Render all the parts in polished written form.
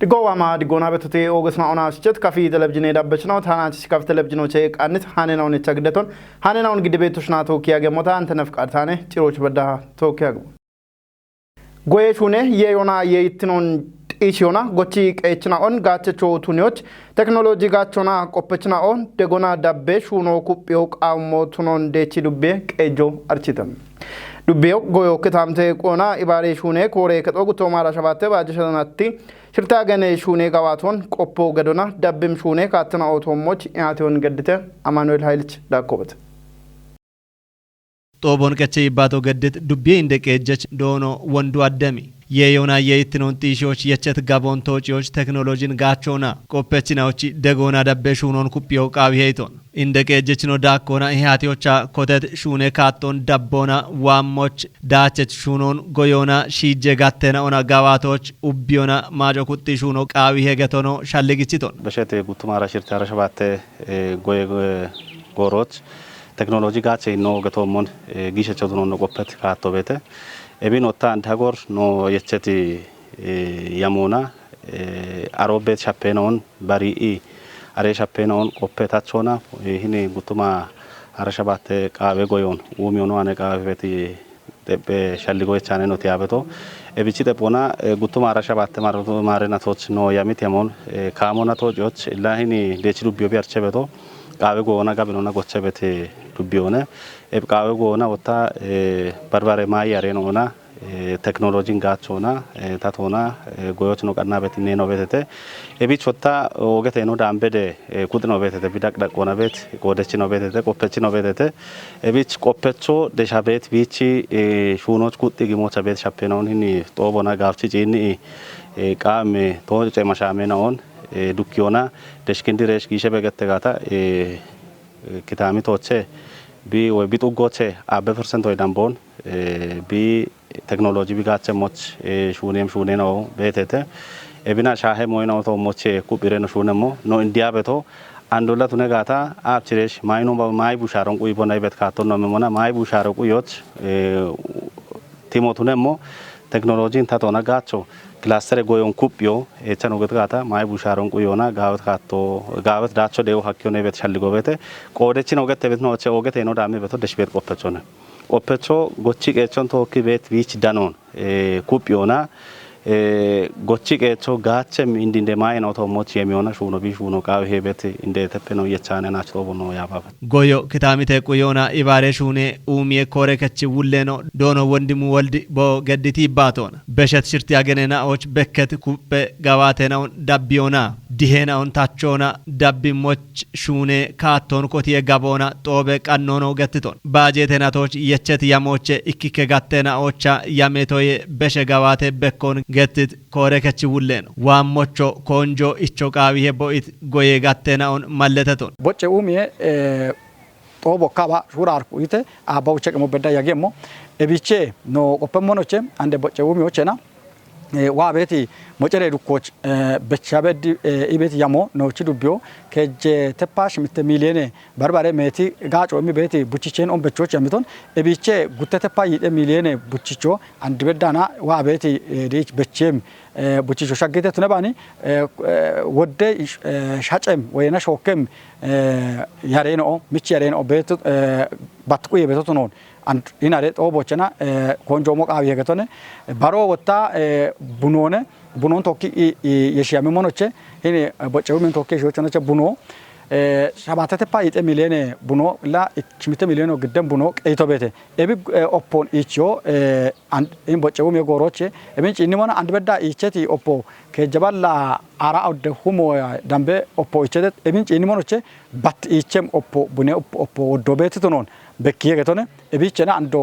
دقوما دقونا بتوتي أوجسنا أنا أشجت كافي تلفزيون إذا بتشنا وثانا كافي تلفزيون شيء أنت هاني ناون يتجدتون هاني ناون قد بيتوشنا توكيا جموتا أنت نفك أرثانه تروش بدها توكيا جمو قويشونه يهونا يتنون إيشونا قتيك إيشنا أون قاتشو تونيوش تكنولوجي قاتشونا كوبتشنا أون دقونا دبش ونو كوبيوك أو موتونون ديتشي دبيك إيجو أرشيتم دبيو قويو كتامته كونا إباريشونه كوري كتوغو تومارا شباتة باجشناتي شرطا غني شونه قواتون كوبو غدونا دبم شونه كاتنا أوتوموش إعاتون قدته أمانويل هايلش داكوبت طوبون كتشي باتو قدت دبي اندك إجج دونو وندو الدمي يهونا يتنون تيشوش يچت غابون توچوش تكنولوجين غاچونا كوبچناوچي دغونا دبشونون كوبيو قاويهيتون اندك اجچنو داكونا هياتيوچا كوتت شونه كاتون دبونا واموچ داچت شونون غيونا شيجه غاتنا اونا غاواتوچ اوبيونا ماجو كوتي شونو قاويه گتونو شالگيچيتون بشته گوتمارا شرتارا شباته گوي گوروچ تكنولوجي غاچي نو گتومون گيشچتون نو قپت كاتو بيته ابين وطان تاغور نو يچتي يامونا اروبت شابينون بري اري شابينون قپتاچونا هيني گوتما ارشبات قاوي گويون وميونو اني قاويتي دبه شاليگو چانه نو تيابتو ابيچي تپونا گوتما ارشبات مارو مارنا توچ نو ياميت يمون كامونا توجوچ لاهيني ديچلو بيو بيارچبتو قاوي گونا گابنونا گوچبتي دبيونه اب قاوي گونا وتا بربره ماي ارينونا تكنولوجين غاچونا تاتونا گويوچ نو قنا بت نينو بتته ابي چوتا اوگته نو دامبده كودنو بتته بيدق دقونا بت گودچنو بتته قپچنو بتته ابي قپچو دشابت بيچي شونوچ كوتي گيموچا بت شاپينون هني توبونا گاوچي جيني قام تو چ مشامينون دوكيونا دشكنديرش گيشه بگته گاتا كتامي توچه بي وبيتو گوچه 100% دامبون بي تكنولوجي بيغاچه موچ شونيم شونينو بيتته ابينا شاهه موينو تو موچه كوبيرنو شونمو نو انديا بتو اندولا تونه گاتا ابچريش ماينو ماي بوشارون كوي بوناي بت كاتو نممونا ماي بوشارو كويوچ تيمو تونمو تكنولوجي تاتونا گاچو كلاستر گويون كوبيو اچانو گتا ماي بوشارون كويونا گاوت كاتو گاوت داچو ديو حكيونه بت شالگو بت كودچينو گت بت نو چه اوگت انو دامي بت دشبت قپچونه قپچو گوچيك اچون تو كي بت ويچ دانون كوبيونا گوچيك اچو گاچم اندinde ماي نو تو موچ يميونا شونو بي شونو قاو هبت اندي تپنو يچانه ناچو بونو يابا گويو كتاميته كويونا ايباري شونه اومي كوركچ ولنو دونو وندمو ولد بو گدتي باتون بشت شرتي اگننا اوچ بكت كوب گواتنا دبيونا دهنا تاچونا دبي موچ شونه كاتون كوتي گابونا توبه قنونو گتتون باجيتنا توچ يچت ياموچ اكيك گاتنا اوچا ياميتوي بشه گواته بكون گتت كوركچ ولنو واموچو كونجو اچو قاويه بويت گوي گاتنا ملتتون بوچ اومي توبو كابا شوراركو يته اباوچ كمو بدا ياگيمو ابيچه نو قپمونوچ اند بوچ اومي اوچنا وابيتي موچري دوكوچ بچابد ايبيت يامو نوچ دوبيو كج تپاش مت مليون بربره ميتي گاچو مي بيتي بوچيچن اون بچوچ يمتون ابيچه گوتته پاي مليون بوچيچو اند بدانا وابيتي ريچ بچيم بوچيچو شاگيته تنباني ود شاچم وينا شوكم يارينو ميچ يارينو بيت باتقو يبيتونون and inare to bochana konjo mok awiye gatone baro wotta bunon tokki yeshiyame monoche hini bochewu men tokki shochana che buno shabatete payite milene buno la 1 milyon gidem buno qeyto bete ebi oppon ichyo and in bochewu me goroche ebi chini mona and bedda icheti oppo ke jaballa ara awde humo dambe oppo ichete ebi chini monoche bat ichem oppo bune oppo dobete tonon bekiye gatone ebichena ando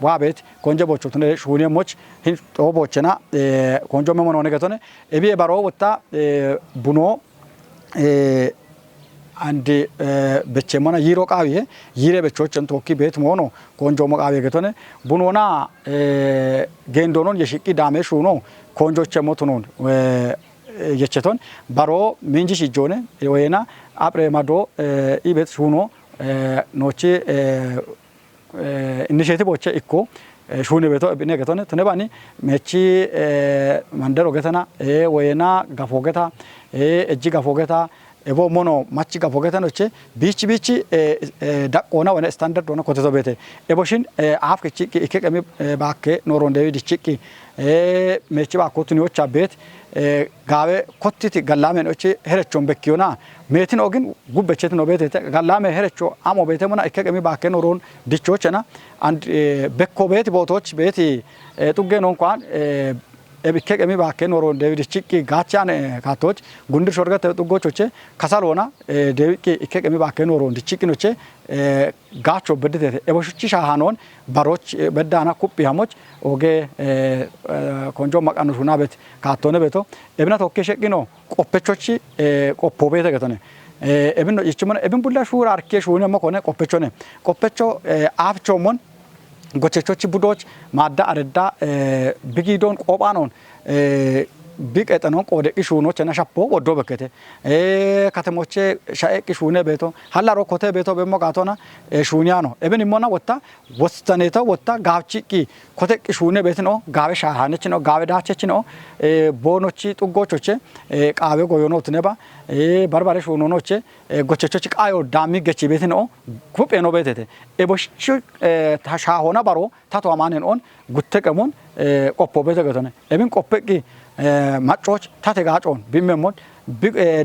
wabet konje bocho tone shuni moch hin to bochena konjo memono ne gatone ebi baro wotta buno andi bechemona yiro qawiye yire bechochen tokki bet mono konjo mo qawiye gatone bunona gendonon yeshiki dame shuno konjo chemotonon yecheton baro minji shijone wena apre mado ibet shuno noche initiative boche ikko shuni beto ebine getone tune bani mechi mandero getana wayena gafogeta ejji gafogeta ebo mono machi gafogeta noche bichi daqona wana standard wana koteto bete ebo shin afke chiki ikekemi bakke noron dewi chiki mechi ba kotuni ocha bet gawe kottiti gallamen oche herechon bekkiona metin ogin gubbechet no bete gallame herecho amo bete mona ikekemi bakke noron dichochena and bekko beti botoch beti tugge non kwan ebikekemi bakke noron dewi chiki gachan katoch gundir shorgate tuggochoche kasalona dewi ikekemi bakke noron chiki noche gacho bedete eboshuchi shahanon baroch bedana kuppi hamoch oge konjo makanu sunabet katone beto ebna tokke shekino qoppechochi qoppobete getone ebno ichimon ebin bulla shura arke shune makone qoppecho afchomon gochechochi budoch madda areda bigidon qobanon biqetanon qode ishuno chena shappo wodo bekete katemoche shae ishune beto hallaro kote beto bemo gatona shuniano eben imona wotta wostaneta wotta gavchiki kote ishune betino gave shahanechino gave dachechino bonochi tugochoche qawe goyonotneba barbare shunonoche gochechochi qayo dami gechi betino kupeno betete eboshu tashahona baro tato amanen on gutteqemon qoppo bete getone eben qoppeki machoch tate gachon bimemon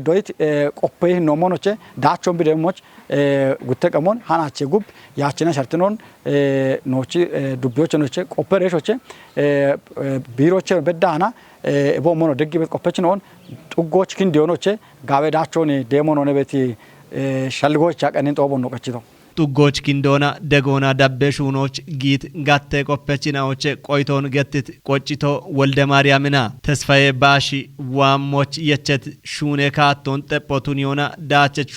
doit qoppe no monoche dachon bidemoch gutteqemon hanache gub yachina shartinon nochi dubyochenoche qoppereshoche biroche bedana ebo mono degibet qoppechnon tugoch kindionoche gawe dachoni demonone beti shalgoch yaqanin tobon no qachito ጡጎች ኪንዶና ደጎና ዳቤ ሹኖች ጊት ጋቴ ቆፐችናዎች ቆይቶን ገትት ቆጭቶ ወልደ ማርያምና ተስፋዬ ባሺ ዋሞች የቸት ሹኔ ካቶን ጠጶቱን ዮና ዳቸት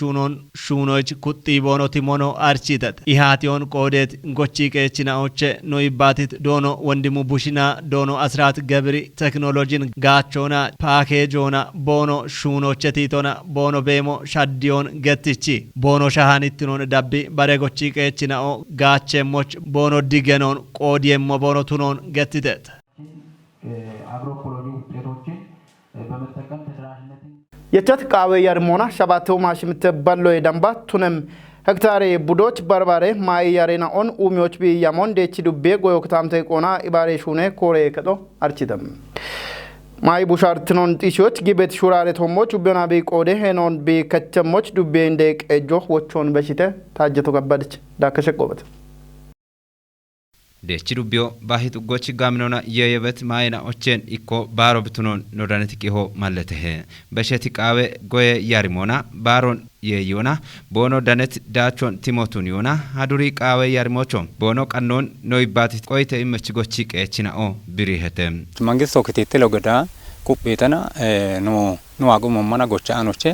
ሹኖች ኩጢ ቦኖቲ ሞኖ አርቺተት ኢሃቲዮን ቆዴት ጎቺ ቀችናዎች ኖይባቲት ዶኖ ወንድሙ ቡሽና ዶኖ አስራት ገብሪ ቴክኖሎጂን ጋቾና ፓኬጆና ቦኖ ሹኖች ቲቶና ቦኖ ቤሞ ሻዲዮን ገትቺ ቦኖ ሻሃኒትኖን ዳቢ ባረጎቺ ቀችናኦ ጋቸሞች ቦኖ ዲገኖን ቆዲየሞ ቦኖ ቱኖን ገትተት አግሮኢኮሎጂ ውጤቶችን በመጠቀም ተደራሽነት የቸት ቃዌ ያርሞና ሸባተው ማሽምተ ባሎ የዳምባ ቱነም ሄክታሬ ቡዶች በርባሬ ማይ ያሬና ኦን ኡሚዎች ቢያሞን ዴቺ ዱቤ ጎዮክታምተ ቆና ኢባሬ ሹኔ ኮሬ ከዶ አርቺተም ማይ ቡሻርትኖን ጢሾች ጊቤት ሹራሬ ቶሞች ኡቢዮና ቢቆዴ ሄኖን ቢከቸሞች ዱቤ እንደቅ እጆ ወቾን በሽተ ታጀቶ ከበደች ዳከሸቆበት ደቺ ዱቢዮ ባሂት ጎች ጋምኖና የየበት ማይና ኦቼን ኢኮ ባሮ ብትኖን ኖዳነት ቂሆ ማለተህ በሸቲ ቃዌ ጎየ ያሪሞና ባሮን የዮና ቦኖ ዳነት ዳቾን ቲሞቱን ዮና ሀዱሪ ቃዌ ያሪሞቾ ቦኖ ቀኖን ኖይባት ቆይተ ይመች ጎች ቀችናኦ ብሪህተም መንግስት ወክቴቴ ለገዳ ቁቤተና ኖ አጉሞ ማና ጎቻ አኖቼ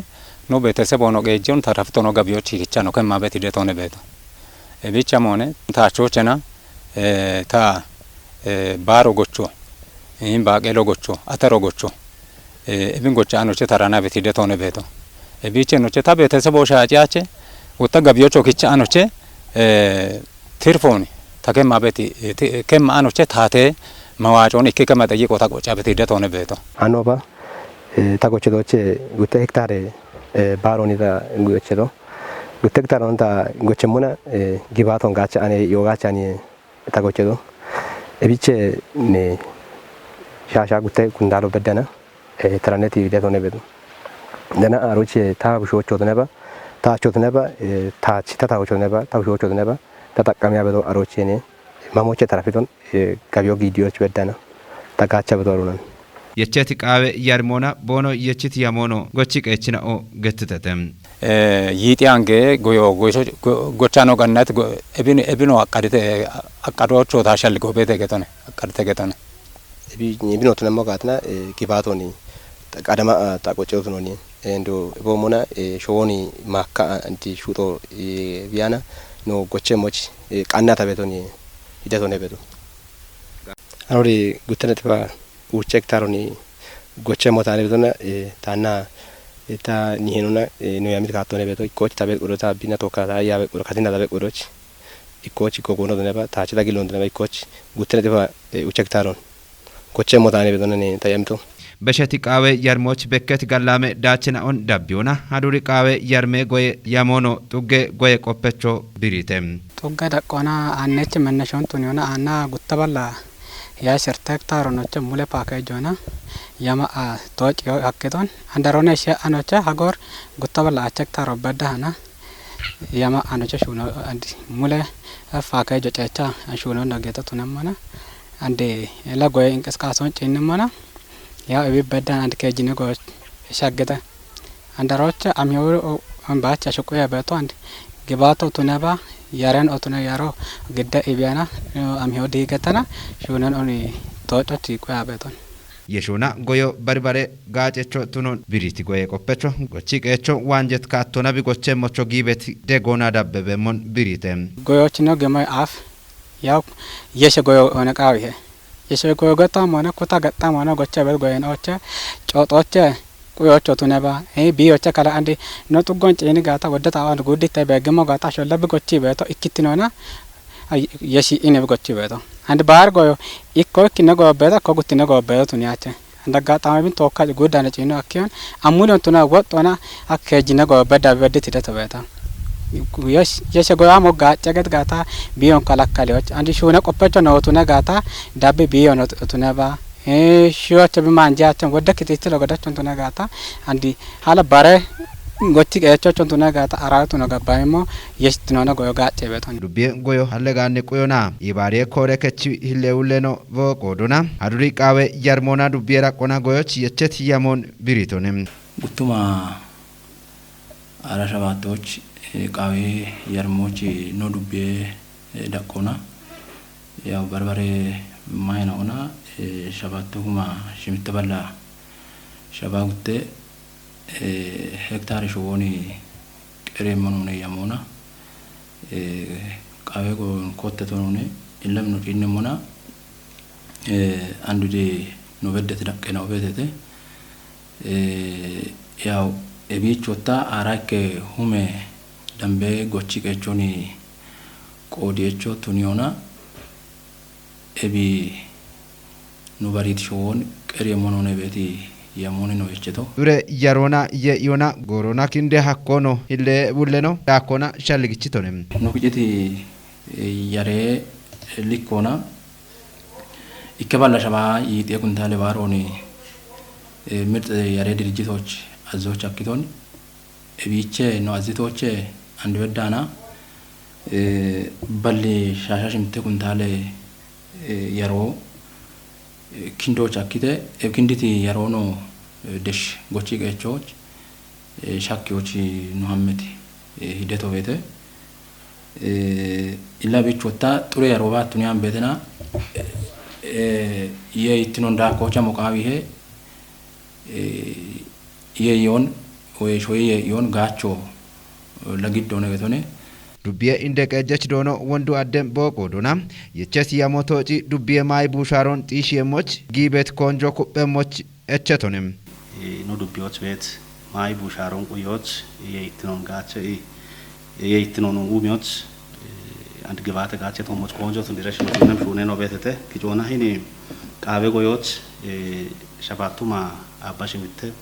ኖ ቤተሰብ ሆኖ ገጀውን ተረፍቶ ነው ገቢዎች ይቻ ነው ከማበት ይደተው ነው ቤቶ እቢቻ ሞነ ታቾቸና ta baro gocho in baaqelo gocho atero gocho ebin gocha anoche tarana beti de tone beto e biche noche ta bete sebo shaaciache utta gabiocho kicha anoche tirfoni takema beti kema anoche tate mawachoni kema tayi kota gocha beti de tone beto anoba ta gocho doche gutta hektare baroni da gocho gutta hektare onta gocho mona gibaton gacha ane yogacha ani tagochedo ebiche ne shasha gutte kundalo bedana traneti video ne bedu dana aroche ta bushocho neba ta chot neba ta chita ta bushocho neba ta bushocho neba ta takamiya bedo aroche ne mamoche tarafiton gabyo video bedana ta gacha bedo arunan የቸት ቃዌ ያርሞና ቦኖ የቸት ያሞኖ ጎቺ ቀችናኦ ገትተተም ይጢያንገ ጎዮ ጎቻኖ ገነት ኤቢኖ አቃዶቾ ታሸልጎ ቤተ ገተነ አቃድተ ገተነ ኤቢኖ ተነሞ ጋትና ጊባቶኒ ቀደማ ታቆጨውት ኖኒ እንዶ ቦሞና ሾኒ ማካ አንቲ ሹጦ ቢያና ኖ ጎቸሞች ቃና ታቤቶኒ ሂደቶነ ቤቱ አሮሪ ጉተነትባ ውቸክ ታሮኒ ጎቸ ሞታኔ በተና ታና eta nihenuna no yamit katone beto coach tabe urota bina toka ya ur katina tabe uroch ikkochi kokono duneba taachita gilon duneba ikkochi guttene tifa uchektaron koche motane bedonane tayamto beshati qawe yarmoch bekket gallame daachina on dabbiona haduri qawe yarme goye yamono tugge goye qoppecho biritem tugga daqona annech mannashon tuniona anna guttaballa ya sertektaron noche mule package yama a tochi akkedon andarone she anocha hagor guttaballa achektaro badana yama anocha shuno andi mule package checha shuno nageta tunamana ande la goye inkaskason chinmana ya ebi badan and kejine go shageta andarocha amyo ambacha shokoya beto and gebato tunaba yaran otuna yaro gedda ebiana amyo digetana shunan oni tochoti ko abeton yeshuna goyo barbare gachecho tunon biriti goye qoppecho gochikecho wanjet katona bi goche mocho gibet de gona dabbebe mon biritem goyo chino gemay af yaw yeshe goyo ona qawihe yeshe goyo gata mona kota gata mona goche bel goyen oche chotoche kuyocho tunaba biyoche kala andi no tugonche ni gata wadata and gudite be gemo gata sholla bi gochi beto ikkitinona yeshi ine bi gochi beto and bar goyo ikko kinna go beto ko gutina go beto tuniache and gata ma bin tokka gudana chino akyon amulon tuna wotona akkejina go beda bediti data beto yeshe goyo amo gacha get gata biyon kala kalioch and shuna qoppecho no tuna gata dabbe biyon tunaba sure to be manja chon wadda kititilo goda chon tuna gata andi hala bare gotti echo chon tuna gata aratu no gabaymo yestino na goyo gache beton dubie goyo halle ganne koyona ibare kore kechi hilewleno vo kodona aduri qawe yarmona dubiera kona goyo chiyechet yamon biritonem gutuma arashabatoch qawe yarmochi no dubie dakona ya barbare mayna ona shabatuma shimitaballa shabagutte hektare showoni qeremonone yamona qawe go kotte tonone illam no dinnemona andude no veddete daqqena obetete yaw ebichota arake hume dambe gochi kechoni qodiecho tuniona ebi no barit showon qeremonone beti yamoni no echeto ure yarona ye yona gorona kinde hakkono hille bulleno dakona shalligichitonem no kujeti yare likona ikaballa shaba yiti kuntale baroni mirte yare dirjitoch azoch akiton ebiche no azitoche andwedana balli shashashimte kuntale yaro kindo chakite kinditi yarono desh gochi gechoch shakyochi nuhammeti hideto vete illa bichota ture yaroba tuniam betena ye itinonda kocha mokawihe ye yon we shoye yon gacho lagidone getone dubbiye indeke jech dono wondu addem boko dona yeches yamotoci dubbiye mai busharon tishiyemoch gibet konjo kubbemoch echetonem no dubbioch vet mai busharon kuyoch yeitinon gache yeitinon umioch and gewate gache tomoch konjo tundiresh no tunem shune no betete kijona hini qawe goyoch shabatuma abashimitte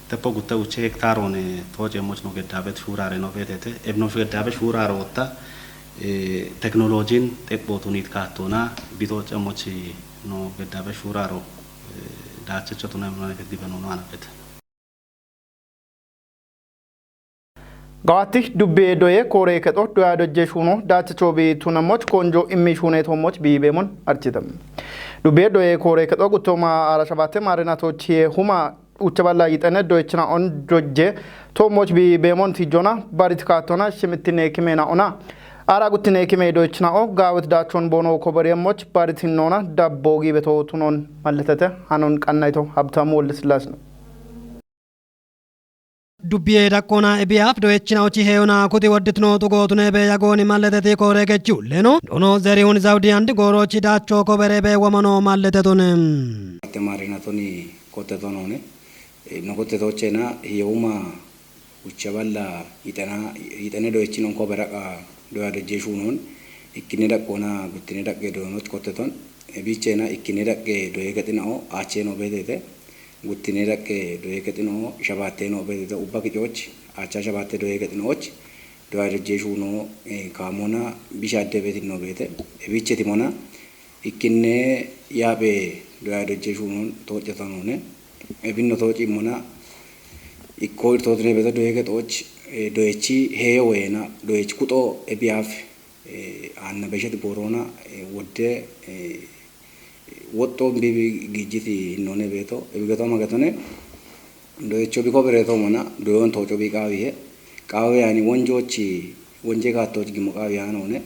tepo gutta uche hektarone toje moch no gedabet shurare no betete ebno gedabet shurare otta teknologin tekbotunit katona bitoche mochi no gedabet shuraro dache chotuna no gedibeno no anabet gawati dubbe doye kore keto doya dojje shuno dache chobi tunamoch konjo immi shune tomoch bibemon architam dubbe doye kore keto gutoma arashabate marinatochi huma uchaballa yitene dochna on dojje tomoch bibemon tijona barit katona shimitine kimena ona ara gutine kime dochna o gawet dachon bono kobaryemoch baritinona dabbogi beto tunon malletete hanon qannayto habtamu wolslasna dubbiye dakkona ebiaf doechina uchi heona kuti wadditno tugotune be yagoni malletete korege chulleno dono zeriun zawdi andi gorochi dacho koberebe wamano malletetun marinatoni kotetonone no kotetochena yeuma uchaballa itene doechina koberaka doya de jeshunon ikkine daqqoona guttine daqqee doonot kotteton bicheena ikkine daqqee doye gaxinao aacheen obetete guttine daqqee doye gaxinao shabaatteen obetete ubba kicoch aachaa shabaattee doye gaxinoch doya dejjeeshuuno kaamona bishaadde beetin obete bicheti mona ikkine yaabe doya dejjeeshuunon tooccatanone ebinno tooci mona ikkoo irtootne beta doye gaxoch doyechi heeyo weena doyechi kuxoo ebiyaaf aanna beshet boorona wodde wotto bibi gijiti none beto ebigato magatone doyecho biko bereto mona doyon tocho bi qawiye qawe yani wonjochi wonje ga tochi gimo qawi anone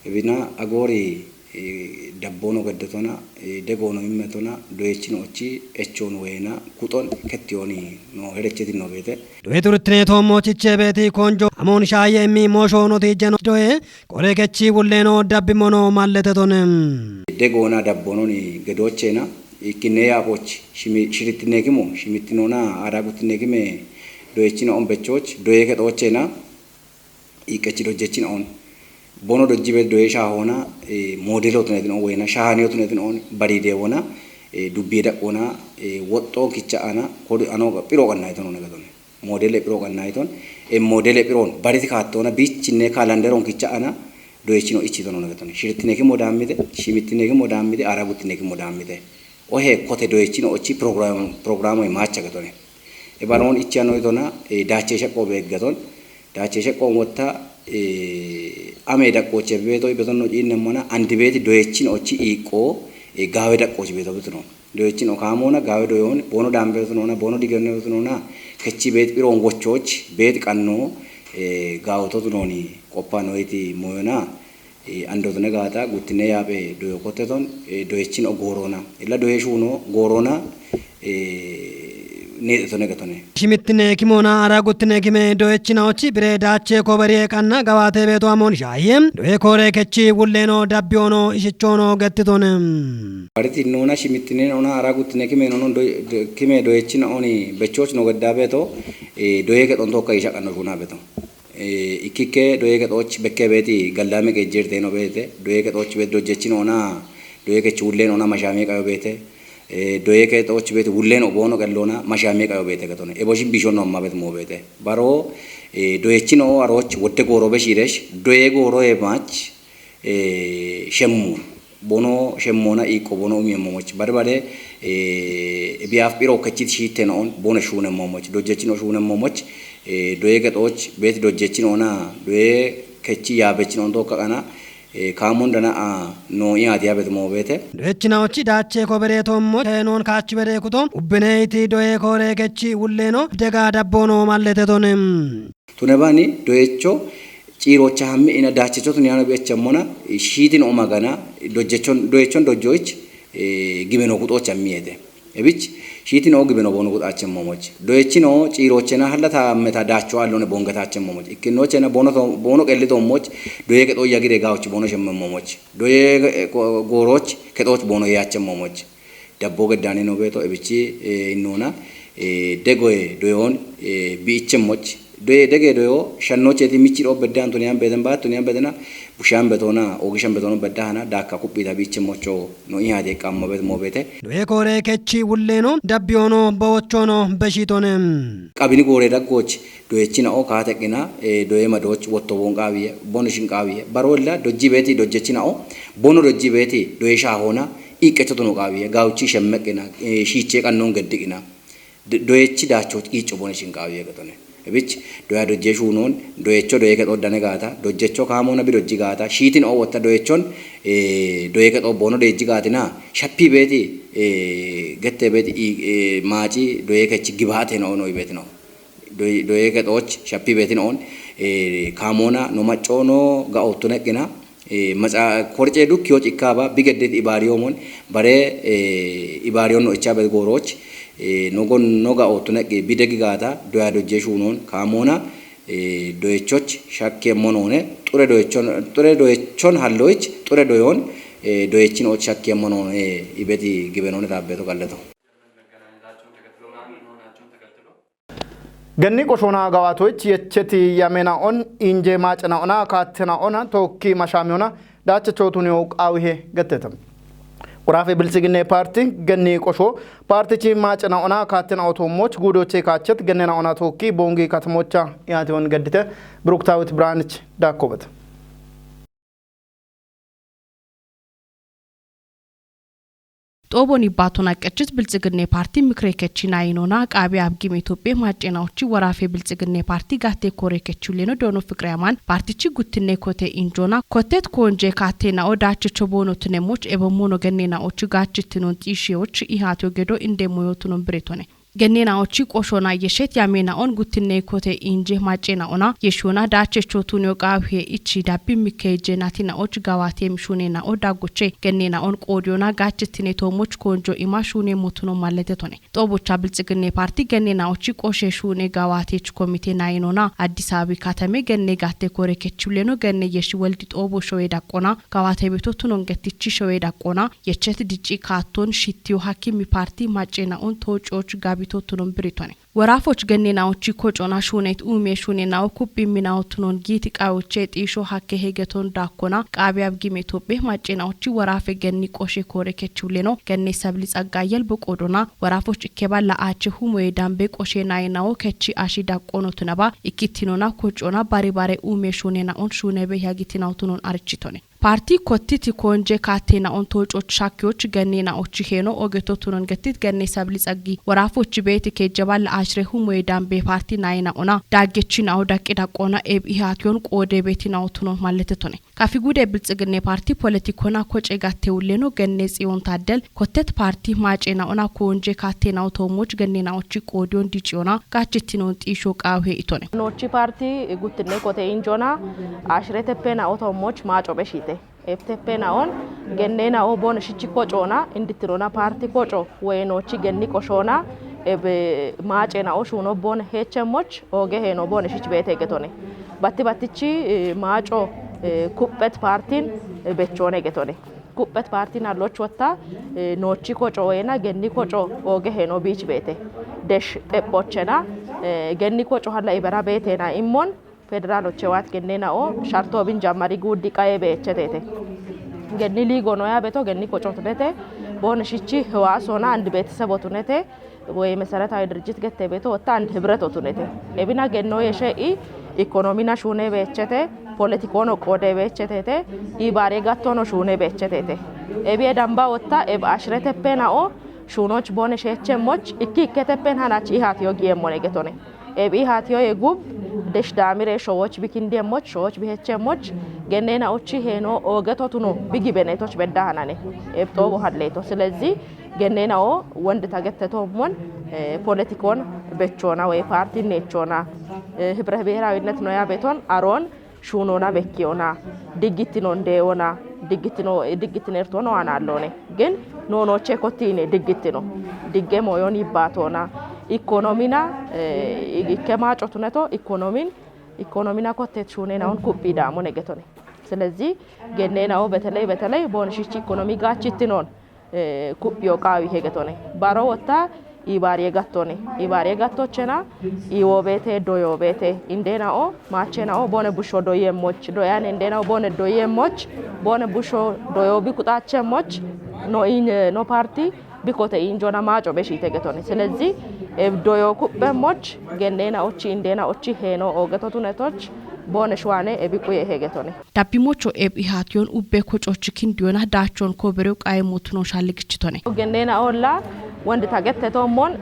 ebina agori dabbono gaddetona degono immetona doyechino ochi echon weena kuton kettioni no herecheti no bete doye turutne tomo chiche beti konjo amon shaye mi mosho no tijeno doye kore kechi bulleno dabbimono mallete tonem degona dabbono ni gedochena ikkine yapoch shiritine gimo shimittinona aragutine gime doyechino ombechoch doye gedochena ikechi dojechina on bono dojjibe doye shahona modelo tunedin on wena shahani tunedin on baride wona dubbida ona wotto kicha ana kodi anoga piro ganna iton on gadone modele piro ganna iton modele piron bariti khattona bichinne kalanderon kicha ana doyechino ichiton on gadone shiritine ki modamide shimitine ki modamide aragutine ki modamide ohe kote doyechino ochi program e macha gadone e baron ichano itona dache shaqo be gadon dache shaqo wotta ame daqqoche beto betonno jinne mona andibeti doyechin ochi iko gawe daqqoche beto betono doyechin okamona gawe doyon bono dambe betonona bono digene betonona kechi bet piro ngochoch bet qanno gawo totunoni qoppanoyti moyona ando tone gata guttine yabe doyo koteton doyechin ogorona illa doyeshuno gorona ne tone gatone shimitne kimona aragutne kime doyechina ochi bire dache kobari kanna gawate beto amon shayem doye kore kechi bulleno dabbiono ishichono gattitonem pariti nona shimitne nona aragutne kime nono kime doyechina oni bechoch no gadda beto doye ke ton tokka isha kanno shuna beto ikike doye ke toch bekke beti gallame ke jirte no bete doye ke toch bet dojechina ona doye ke chulle nona mashame ka bete doye ke toch beti wulleno bono gallona mashame ka bete gatone eboshi bishono amma bet mo bete baro doyechino aroch wotte goro be shiresh doye goro e mach shemmu bono shemmona iko bono mi momoch barbare biaf biro kachit shiten on bono shune momoch dojechino shune momoch doye ke toch beti dojechino na doye kechi yabechino on to kana kaamon dana no yaati yabet mo bete doyechina ochi dache kobere tommo non kachi bere kutom ubbeneyti doye kore kechi wulleno dega dabbono mallete tonem tunebani doyecho cirocha hamme ina dachecho tunyana bechamona shitin o magana doyechon dojoich gimeno kutocha miete ebich shitin o gimeno bono kutache momoch doyechino cirochena halata meta dacho allone bongatache momoch ikkinochena bono qellito moch doye ke doya gire gaoch bono shemme momoch doye goroch ke doch bono yache momoch dabbo gedani no beto ebichi innona degoe doyon biiche moch doye dege doyo shannoche ti michiro beddan tuniyan beden ba tuniyan bedena bushan betona ogishan betona beddana daka kupita biiche mocho no ihade kammo bet mo bete doye kore kechi wulleno dabbiono bochono beshitonem qabini gore daggoch doyechina o kaatekina doye madoch wotto bonqawiye bonishin qawiye barolla dojji beti dojechina o bono dojji beti doye shahona iqechotono qawiye gawchi shemmekina shiche qannon geddigina doyechi dacho icho bonishin qawiye gatone ebich doya dojeshu non doyecho doye ke odane gata dojecho kamona bi dojji gata shitin o wotta doyechon doye ke bono deji gatina shappi beti gette beti maaci doye ke gibate no no ibetino doye ke doch shappi beti non kamona no machono ga ottone gina maca korce dukkiyo ikkaba bigedde ibariyo mon bare ibariyo no ichabe goroch nogon noga ottone bidegi gata doya dojeshu non kamona doyechoch shakke monone ture doyechon halloich ture doyon doyechin o shakke monone ibeti gibenone rabbeto galleto ganni qoshona gawaatoch yecheti yamena on inje maacna ona kaatena ona tokki mashamiona ዳቸቾቱን ቃዊሄ ገተተም ወራፌ ብልጽግና ፓርቲ ገኔ ቆሾ ፓርቲቺ ማጭና ኦና ካትን አውቶሞች ጉዶቼ ካቸት ገነና ኦና ቶኪ ቦንጌ ከተሞቻ ያቲውን ገድተ ብሩክታዊት ብራንች ዳኮበት ጦቦኒ ባቶና ቀጭት ብልጽግና ፓርቲ ምክሬከቺና አይኖና ቃቢ አብጊም ኢትዮጵያ ማጨናውቺ ወራፌ ብልጽግና ፓርቲ ጋቴ ኮሬከቺሌኖ ዶኖ ፍቅሪያማን ፓርቲቺ ጉትኔ ኮቴ ኢንጆና ኮቴት ኮንጄ ካቴና ኦዳቸቾ ቦኖትነሞች ኤበሞኖ ገኔና ኦቹ ጋችትኖን ጢሺዎች ኢሃቶ ገዶ እንደሞዮቱኖን ብሬቶኔ ገኔናዎቺ ቆሾና የሸት ያሜናውን ጉትኔ ኮቴ ኢንጄ ማጨናውና የሾና ዳቸቾቱን yoqaahe ichi dabbi mikkejenaatinaoch gawaate mishunena odagoche ገኔናውን ቆዲዮና ጋችትኔ ቶሞች ኮንጆ ኢማሹኔ ሞቱኖ ማለተቶኔ ጦቦቻ ብልጽግና ፓርቲ ገኔናዎቺ ቆሼሹኔ ጋዋቴች ኮሚቴ ናይኖና አዲስ አበባ ከተሜ ገኔ ጋቴ ኮሬከቹሌኖ ገኔ የሺ ወልዲ ጦቦ ሾዌ ዳቆና ጋዋቴ ቤቶቱን እንገትቺ ሾዌ ዳቆና የቸት ድጪ ካቶን ሽቲው ሐኪም ፓርቲ ማጨናውን ቶጮች ጋቢቶቱን ብሪቶኔ ወራፎች ገኔናዎቺ ኮጮና ሹኔት ኡሜ ሹኔናው ኩብ ሚናውቱን ጊት ቃውቼ ጢሾ ሐከ ሄገቶን ዳኮና ቃቢያብ ጊሜ ኢትዮጵያ ማጨናዎቺ ወራፌ ገኒ ቆሼ ኮሬከቹሌኖ ገኔ ሰብል ጸጋየል በቆዶና ወራፎች እከባላ አቺ ሁሞ የዳምቤ ቆሼ ናይናው ከቺ አሺ ዳቆኖት ነባ ኢኪቲኖና ኮጮና ባሪባሬ ኡሜ ሹኔናውን ሹኔበ ያጊቲናውቱን አርቺቶኔ ፓርቲ ኮቲት ኮንጄ ካቴና ኦንቶጮች ሻኪዎች ገኔናዎች ሄኖ ኦገቶቱን ገቲት ገኔ ሰብል ጸጊ ወራፎች ቤት ከጀባል አሽሬ ሁሞ የዳምቤ ፓርቲ ናይና ኦና ዳጌቺና ኦዳቂ ዳቆና ኤብ ኢሃቲዮን ቆዴ ቤቲናውቱን ማለተቶኔ ካፊ ጉዴ ብልጽግና ፓርቲ ፖለቲኮና ኮጬ ጋቴውሌኖ ገኔ ጽዮን ታደል ኮተት ፓርቲ ማጬና ኦና ኮንጄ ካቴናው ቶሞች ገኔናዎች ቆዲዮን ዲጪዮና ጋችቲኖን ጢሾ ቃዌ ኢቶኔ ኖቺ ፓርቲ ጉትኔ ኮቴ ኢንጆና አሽሬ ተፔና ኦቶሞች ማጮ በሺ ኤፍቴፔናውን ገኔናው ቦን ሽቺ ኮጮና እንድትሮና ፓርቲ ኮጮ ወይኖቺ ገኒ ቆሾና ኤብ ማጬናው ሹኖ ቦን ሄቸሞች ኦጌ ሄኖ ቦን ሽቺ ቤቴ ገቶኔ ባቲቺ ማጮ ኩበት ፓርቲን በቾኔ ገቶኔ ኩበት ፓርቲን አሎች ወታ ኖቺ ኮጮ ወይና ገኒ ኮጮ ኦጌ ሄኖ ቢች ቤቴ ደሽ ጠጶቸና ገኒ ኮጮ ሀላ ይበራ ቤቴና ኢሞን ፌደራሎች ዋት ገኔናኦ ሻርቶ ቢንጃማሪ ጉዲ ቃዬ በቸቴቴ ገኒ ሊጎኖ ያ ቤቶ ገኒ ቆጮትነቴ ቦንሽቺ ህዋሶና አንድ ቤተሰብ ወቱነቴ ወይ መሰረታዊ ድርጅት ገተ ቤቶ ወታ አንድ ህብረት ወቱነቴ ኤቢና ገኖ የሸኢ ኢኮኖሚና ሹኔ በቸቴ ፖለቲኮኖ ቆዴ በቸቴቴ ኢባሬ ጋቶኖ ሹኔ በቸቴቴ ኤቢ ዳምባ ወታ ኤብ አሽረተፔናኦ ሹኖች ቦንሸቸሞች ኢኪከተፔን ሃናቺ ኢሃቲዮ ጊየሞኔ ገቶኔ ኤቢ ሃቲዮ የጉብ ደሽ ዳሚሬ ሾዎች ቢኪንዲየሞች ሾዎች ቢሄቸሞች ገኔናዎቺ ሄኖ ኦገቶቱኖ ቢጊ በኔቶች በዳሃናኔ ኤብጦ በኋሌቶ ስለዚህ ገኔናኦ ወንድ ታገተቶሞን ፖለቲኮን በቾና ወይ ፓርቲ ነቾና ህብረ ብሔራዊነት ነው ያ ቤቶን አሮን ሹኖና በኪዮና ዲግቲኖ እንደዮና ዲግቲኔርቶ ነው አናሎኔ ግን ኖኖቼ ኮቲኔ ዲግቲኖ ዲጌ ሞዮን ይባቶና ኢኮኖሚና ከማጮቱነቶ ኢኮኖሚና ኮቴት ሹኔናውን ኩቢ ዳሙ ነገቶኔ ስለዚህ ገኔናው በተለይ ቦንሽቺ ኢኮኖሚ ጋችትኖን ኩቢዮ ቃዊ ሄገቶኔ ባሮ ወታ ኢባሪ ጋቶቸና ኢዎቤቴ ዶዮቤቴ ኢንዴናኦ ማቼናኦ ቦነ ቡሾ ዶየሞች ዶያን ኢንዴናኦ ቦነ ዶየሞች ቦነ ቡሾ ዶዮቢ ቁጣቸሞች ኖ ፓርቲ ቢኮቴ ኢንጆና ማጮ በሺቴ ገቶኔ ስለዚህ ዶዮ ኩበሞች ገኔናዎቺ ኢንዴናዎቺ ሄኖ ኦገቶቱነቶች ቦነሽዋኔ ኤቢቁዬ ሄገቶኔ ዳቢሞቾ ኤብ ኢሃቲዮን ኡቤ ኮጮች ኪንዲዮና ዳቾን ኮበሬው ቃይሞቱኖ ሻልግችቶኔ ገኔናኦላ ወንድ ታገተቶሞን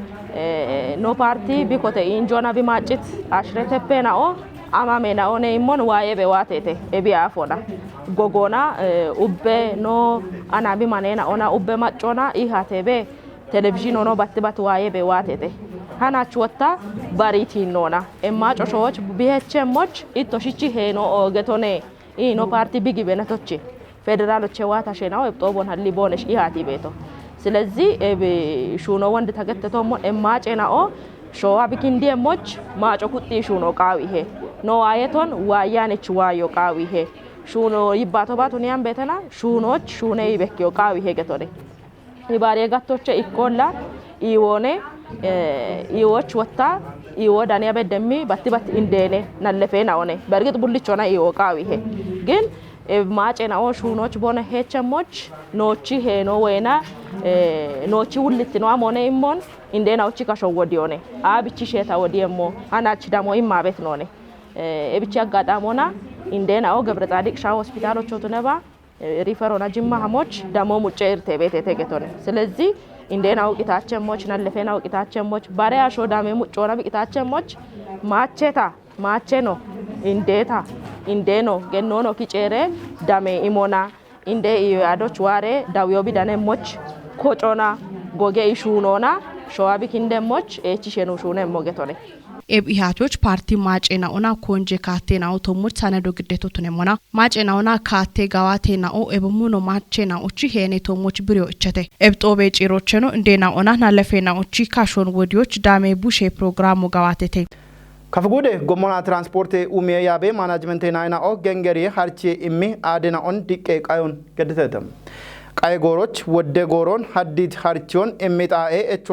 ኖ ፓርቲ ቢኮቴ ኢንጆና ቢማጭት አሽረተፔናኦ አማሜናኦ ነይሞን ዋዬ በዋቴቴ ኤቢያፎና ጎጎና ኡቤ ኖ አናቢ ማኔና ኦና ኡቤ ማጮና ኢሃቴቤ ቴሌቪዥን ሆኖ ባትባት ዋዬ በዋቴቴ ሃናች ወታ ባሪቲኖና ኤማጮሾች ቢሄቸሞች ኢቶሽቺ ሄኖ ኦገቶኔ ኢኖ ፓርቲ ቢጊ በነቶች ፌደራሎች ዋታሸናው ኤብጦቦን ሀሊ ቦነሽ ኢሃቲ ቤቶ ስለዚህ ሹኖ ወንድ ተገተቶሞ ኤማጬናኦ ሾዋ ቢኪንዲየሞች ማጮ ኩጢ ሹኖ ቃዊሄ ኖ ዋየቶን ዋያነች ዋዮ ቃዊሄ ሹኖ ይባቶባቱን ያን ቤተና ሹኖች ሹኔ ይበኪዮ ቃዊሄ ገቶኔ ይባሪ ጋቶች ኢኮላ ኢዎኔ ኢዎች ወታ ኢዎ ዳንያ በደሚ ባትባት ኢንዴኔ ናለፌና ኦኔ በርግጥ ቡልቾና ኢዎ ቃዊሄ ግን ማጨናው ሹኖች ቦነ ሄቸሞች ኖቺ ሄኖ ወይና ኖቺ ውልት ነው አሞነ ኢሞን እንደናውቺ ካሾወዲዮኔ አብቺ ሸታ ወዲየሞ አናቺ ደሞ ኢማቤት ነውኔ እብቺ አጋጣሞና እንደናው ገብረ ጻዲቅ ሻ ሆስፒታሎች ወቱነባ ሪፈሮና ጅማ ሀሞች ደሞ ሙጬ እርቴ ቤት የተገቶነ ስለዚህ እንደናው ቂታቸሞች ነለፈናው ቂታቸሞች ባሪያ ሾዳሜ ሙጮና ቂታቸሞች ማቼታ ማቼ ነው እንዴታ እንዴኖ ገኖኖ ኪጨሬ ዳሜ ኢሞና እንዴ ያዶች ዋሬ ዳዊዮ ቢዳኔሞች ኮጮና ጎጌ ኢሹኖና ሸዋቢ ኪንደሞች ኤቺ ሹነ ሞገቶኔ ኢህአቶች ፓርቲ ማጨናውና ኮንጄ ካቴና አውቶሞች ሳነዶ ግዴቶቱን ሞና ማጨናውና ካቴ ጋዋቴና ኦ ኤብሙኖ ማጨናውቺ ሄኔቶሞች ብሪዎቸቴ ኤብጦቤ ጪሮቸኖ እንደናውና ናለፌናውቺ ካሾን ወዲዎች ዳሜ ቡሼ ፕሮግራሙ ጋዋቴቴ ከፍጉዴ ጎሞና ትራንስፖርት ኡሚያ ያቤ ማናጅመንት ናይና ኦ ገንገሪ ሀርቺ ኢሚ አደና ኦን ዲቄ ቃዮን ገድተተም ቃይ ጎሮች ወደ ጎሮን ሀዲድ ሀርቺዮን ኤሜጣኤ ኤቾ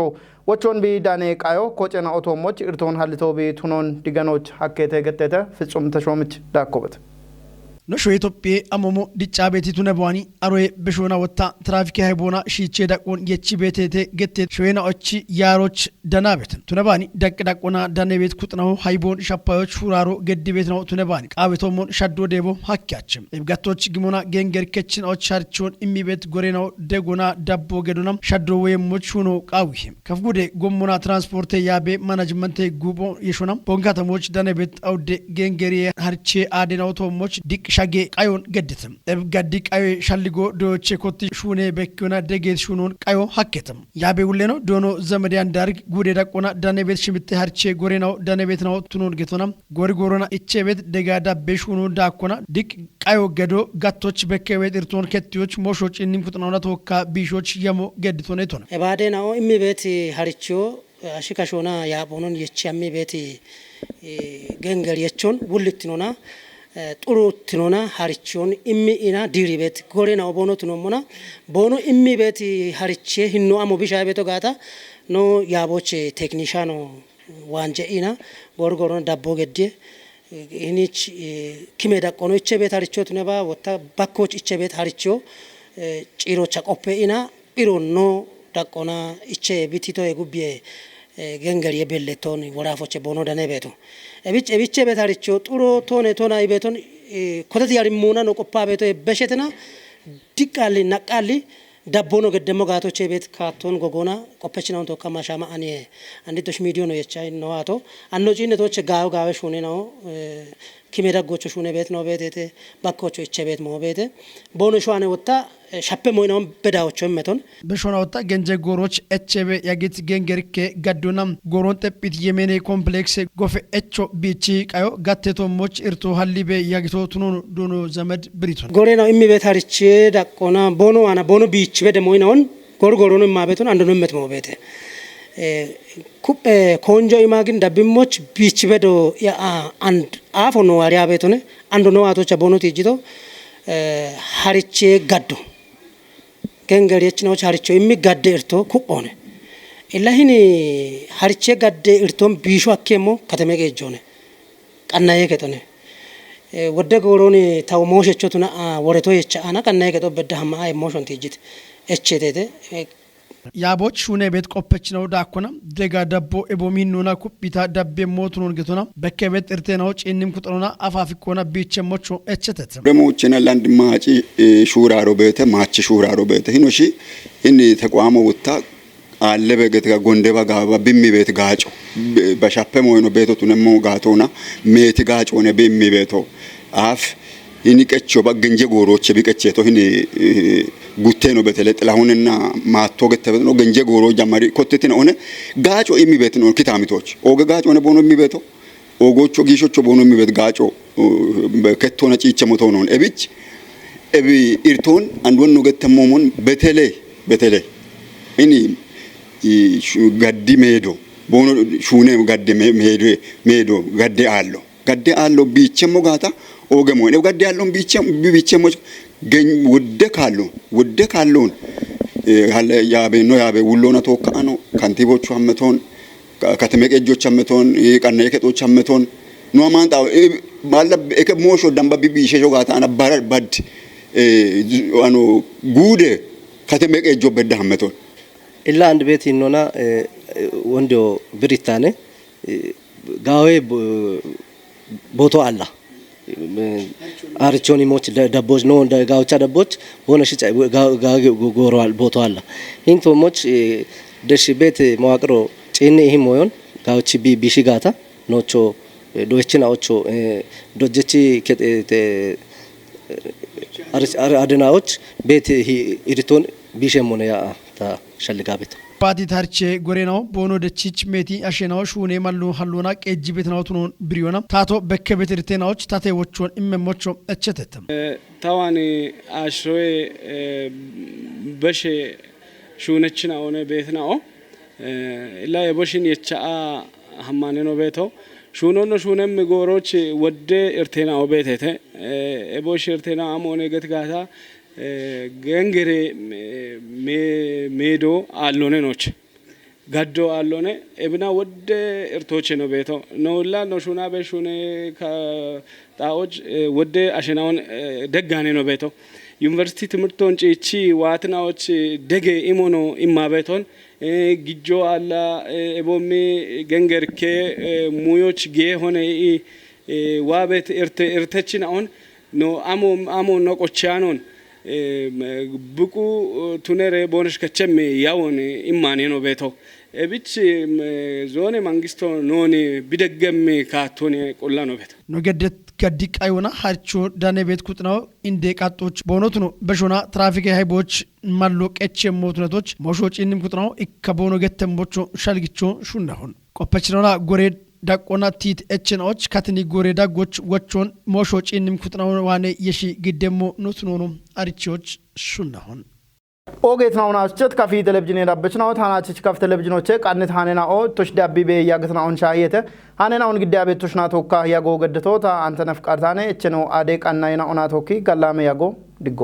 ወቾን ቢዳኔ ቃዮ ኮጨና ኦቶሞች እርቶን ሀልቶ ቤቱኖን ዲገኖች ሀኬተ ገተተ ፍጹም ተሾምች ዳኮበት ኖሾ ኢትዮጵያ አሞሞ ዲጫ ቤቲቱ ነባኒ አሮዬ በሾና ወጣ ትራፊክ ሃይቦና ሺቼ ዳቆን የቺ ቤቴቴ ገቴ ሾና ኦቺ ያሮች ደናቤትን ቱነባኒ ዳቅ ዳቆና ዳኔ ቤት ኩጥናው ሃይቦን ሻፓዮች ሹራሮ ገዲ ቤት ነው ቱነባኒ ቃቤቶሞን ሻዶ ዴቦ ሀኪያችም እብጋቶች ግሞና ገንገር ከችን ኦች ሻርቾን ኢሚ ቤት ጎሬናው ደጎና ዳቦ ገዶናም ሻዶ ወየሞች ሹኖ ቃዊም ከፍጉዴ ጎሞና ትራንስፖርት ያቤ ማናጅመንት ጉቦ የሾናም ቦንጋተሞች ዳኔ ቤት አውዴ ገንገሪ ሀርቼ አዴናው ቶሞች ዲቅ ሻጌ ቃዮን ገድትም እብጋዲ ቃዮ ሻልጎ ዶቼ ኮቲ ሹኔ በኪዮና ደጌት ሹኖን ቃዮ ሀኬትም ያቤ ውሌ ነው ዶኖ ዘመዲያን ዳርግ ጉዴ ዳቆና ዳኔ ቤት ሽምት ሀርቼ ጎሬናው ዳኔ ቤት ነው ቱኖን ገቶና ጎሪጎሮና እቼ ቤት ደጋዳ በሹኖ ዳቆና ዲቅ ቃዮ ገዶ ጋቶች በከቤት እርቶን ከቲዎች ሞሾች እኒም ኩጥናውና ተወካ ቢሾች የሞ ገድቶነ ይቶና ባዴናው ኢሚ ቤት ሀርቺዮ አሽካሾና ያቦኖን የቺ አሚ ቤት ገንገር የቾን ውልትኖና ጥሩ ትኖና ሀርቺዮን ኢሚ ኢና ዲሪ ቤት ጎሬና ቦኖ ትኖሞና ቦኖ ኢሚ ቤት ሀርቺ ሂኖ አሞ ቢሻ ቤቶ ጋታ ኖ ያቦች ቴክኒሻኖ ዋንጀ ኢና ጎርጎሮን ዳቦ ገዴ ኢኒች ኪሜ ዳቆኖ እቼ ቤት ሀርቺዮ ትነባ ወታ ባኮች እቼ ቤት ሀርቺዮ ጪሮቻ ቆፔ ኢና ቢሮ ኖ ዳቆና እቼ ቢቲቶ የጉቤ ገንገር የበለቶን ወራፎች ቦኖ ደኔ ቤቱ እቢቼ ቤት ሀርቺዮ ጥሩ ቶኔ ቶና ይቤቶን ኮተት ያሪሙና ነው ቆፓ ቤቶ በሸትና ዲቃሊ ነቃሊ ዳቦኖ ገደሞ ጋቶች ቤት ካቶን ጎጎና ቆፐችናውን ተወካ ማሻማ አኔ አንዲቶሽ ሚዲዮ ነው የቻይ ነው አቶ አኖጂነቶች ጋው ሹኔ ነው ኪሜዳጎቹ ሹኔ ቤት ነው ቤቴ ባኮቹ እቼ ቤት ነው ቤቴ ቦኖ ሹአኔ ወጣ ሻፔ ሞይናው በዳዎቹ መቶን በሾና ወጣ ገንጀ ጎሮች ኤችቤ ያጌት ገንገርኬ ጋዶናም ጎሮን ጠጲት የሜኔ ኮምፕሌክስ ጎፈ ኤቾ ቢቺ ቃዮ ጋቴቶሞች እርቶ ሀሊቤ ያጊቶ ቱኖ ዶኖ ዘመድ ብሪቶን ጎሬናው ኢሚ ቤት ሀርቺ ዳቆና ቦኖ ዋና ቦኖ ቢቺ በደሞይናውን ጎርጎሮን ማቤቱን አንዱ ነው መት ነው ቤቴ ኩፕ ኮንጆ ኢማግን ዳብሞች ቢቺ በዶ ያ አንድ አፎ ነው አሪያ ቤቱን አንዱ ነው አቶቻ ቦኖ ትይጂቶ ሀርቺ ጋዶ ገንገሪች ነው ቻርቾ የሚጋደ እርቶ ኩቆነ ኢላሂኒ ሀርቼ ጋደ እርቶም ቢሹ አከሞ ከተመገ ጆነ ቀናዬ ከጠነ ወደ ጎሮኒ ታው ሞሸቾቱና ወረቶ የቻና ቀናዬ ከጦ በዳማ አይ ሞሽን ትጅት እቼቴቴ ያቦች ሹኔ ቤት ቆፐች ነው ዳኮና ደጋ ዳቦ ኤቦሚኖና ኩፒታ ዳቤ ሞቱን ገቶና በከቤት እርቴናው ጭንም ኩጥሮና አፋፊኮና ቢቸሞቹ እቸተት ደሞችና ላንድ ማጪ ሹራሮ ቤተ ማቺ ሹራሮ ቤተ ሂኖሺ እኒ ተቋሞ ወጣ አለ በገት ጋር ጎንደባ ጋባ ቢሚ ቤት ጋጮ በሻፔ ሞይኖ ቤቶቱ ነሞ ጋቶና ሜት ጋጮ ነ ቢሚ ቤቶ አፍ ይኒቀቾ በገንጀ ጎሮች ቢቀቸቶ ሂኒ ጉቴ ነው በተለይ ጥላሁንና ማቶ ገተበት ነው ገንጀ ጎሮ ጀማሪ ኮቴት ነው ሆነ ጋጮ የሚቤት ነው ኪታሚቶች ኦገ ጋጮ ነው ቦኖ የሚቤቶ ኦጎቾ ጊሾቾ ቦኖ የሚቤት ጋጮ በከቶና ጪቸ ሞቶ ነው እብጭ እቢ ኢርቶን አንዶን ነው ገተሞሞን በተለይ እኒ ጋዲ ሜዶ ቦኖ ሹኔ ጋዲ ሜዶ ጋዲ አሎ ቢቸሞ ጋታ ኦገሞ ነው ጋዲ አሎ ቢቸሞ ገኝ ወደ ካሉን ያቤ ውሎና ተወካኖ ካንቲቦቹ አመቶን ከተመቀጆች አመቶን ቀናይ ከጦች አመቶን ነው ማንጣው malla eke mosho damba bibi shejo gata ana barar bad ano gude kateme ke jobbe dahameton illa and bet inona wondo britane gawe boto alla አርቾኒ ሞች ደቦች ነው እንደ ጋውቻ ደቦች ሆነሽ ጎሮዋል ቦቶ አለ ሂንቶ ሞች ደሽ ቤት መዋቅሮ ጪን ይሄ ሞዮን ጋውቺ ቢሺ ጋታ ኖቾ ዶችና ኦቾ ዶጀቺ አድናዎች ቤት ኢሪቶን ቢሸሞነ ያ ታ ሸልጋ ቤት ፓቲ ታርቼ ጎሬናው ቦኖ ደቺች ሜቲ አሸናው ሹኔ ማሉ ሀሉና ቀጂ ቤት ነው ቱኖ ብሪዮና ታቶ በከቤት ርቴናዎች ታቴዎቹን እመሞቹ እቸተተም ታዋኒ አሽሮዬ በሽ ሹነችና ሆነ ቤት ነው ላ የቦሽን የቻአ ሀማኔ ነው ቤቶ ሹኖ ሹነም ጎሮች ወደ እርቴናው ቤቴተ ኤቦሽ እርቴና አሞኔ ገትጋታ ገንገሬ ሜዶ አሎኔ ኖች ጋዶ አሎኔ እብና ወደ እርቶች ነው ቤቶ ነውላ ነው ሹና በሹኔ ከጣዎች ወደ አሸናውን ደጋኔ ነው ቤቶ ዩኒቨርሲቲ ትምርቶን ጪቺ ዋትናዎች ደገ ኢሞኖ ኢማቤቶን ግጆ አላ ኤቦሚ ገንገርኬ ሙዮች ጌ ሆነ ዋቤት እርተችን አሁን ነው አሞ ነው ቆቻኖን ብቁ ቱነሬ ቦነሽ ከቸም ያውን ኢማኔ ነው ቤቶ እብች ዞኔ መንግስቶ ኖኒ ቢደገም ካቶኒ ቆላ ነው ቤቶ ነው ገደት ገዲቅ አይወና ሀርቾ ዳኔ ቤት ቁጥናው እንደ ቃጦች በእውነቱ ነው በሾና ትራፊክ ሃይቦች ማሎቀች የሞቱነቶች ሞሾጪንም ቁጥናው ኢከቦኖ ገተምቦቹ ሻልግቾ ሹናሁን ቆፐችኖና ጎሬ ዳቆና ቲት እችናዎች ካትኒ ጎሬ ዳጎች ወቾን ሞሾጪንም ቁጥናው ዋኔ የሺ ግደሞ ኖትኖኑ አርቺዎች ሹናሁን ኦጌት ናውና አስቸት ካፊ ቴሌቪዥን የዳበችናው ታናችች ካፍ ቴሌቪዥኖቼ ቃነት ሃኔናኦ ቶሽ ዳቢቤ ያገትናውን ሻየተ ሃኔናውን ግዲያ ቤቶች ናቶካ ያጎ ገድቶታ አንተ ነፍቃርታኔ እችነው አዴ ቃናይና ኦናቶኪ ጋላሜ ያጎ ድጎ